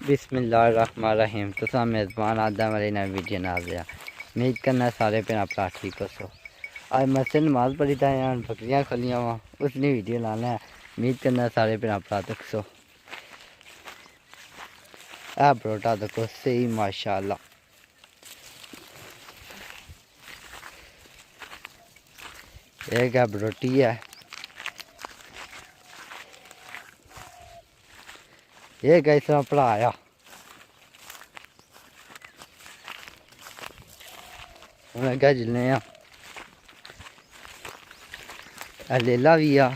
बिस्मिल्लाहिर्रहमानिर्रहीम। तो मेज़बान आदम वाली नई वीडियो ना दिया। उम्मीद करना सारे पे अपना ठीक हो सो। आज मस्जिद नमाज पढ़ी था यार, बकरियाँ खलियाँ वहाँ उसने वीडियो लाना है। उम्मीद करना सारे पे अपना तक सो। आ परोठा देखो सही माशाल्लाह। एक है रोटी है, ये गई तरह पढ़ाया मैं क्या जिलने लेला भी आ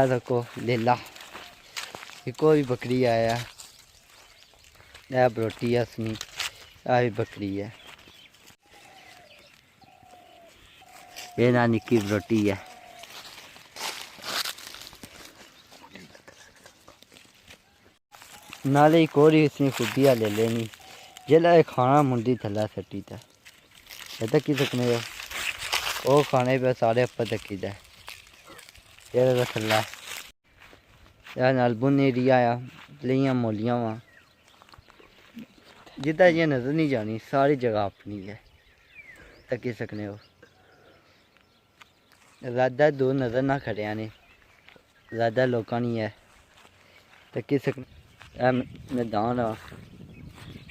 देखो लेला एक और भी बकरी आया है रोटी है असनी आ भी बकरी है ये ना निक्की रोटी है नाले एक और ही इसने खुदिया ले लेनी जिला खाना मुंडी थला सट्टी था ये तक की सकने हो वो खाने पे सारे अपर तकी दा ये थला यार नाल बुन एरिया आ लियां मोलियां वहाँ जिदा ये नज़र नहीं जानी सारी जगह अपनी है तकी सकने हो ज़्यादा दूर नज़र ना खड़े आने ज़्यादा लोग नहीं है तकी सकने मैदान आ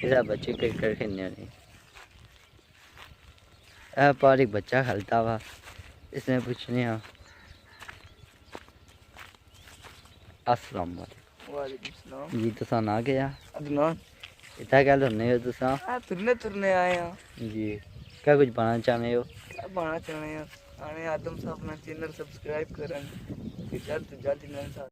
इधर बच्चे क्रिकेट खेलने नहीं पर एक बच्चा खेलता हुआ इसमें पूछने अस्सलाम वालेकुम जी तुसा ना गया अदनान इतना क्या होने हो तुसा तुरने तुरने आए हैं जी क्या कुछ बनाना चाहते हो क्या बनाना चाहते हैं आने आदम साहब अपना चैनल सब्सक्राइब करें जल्द से जल्द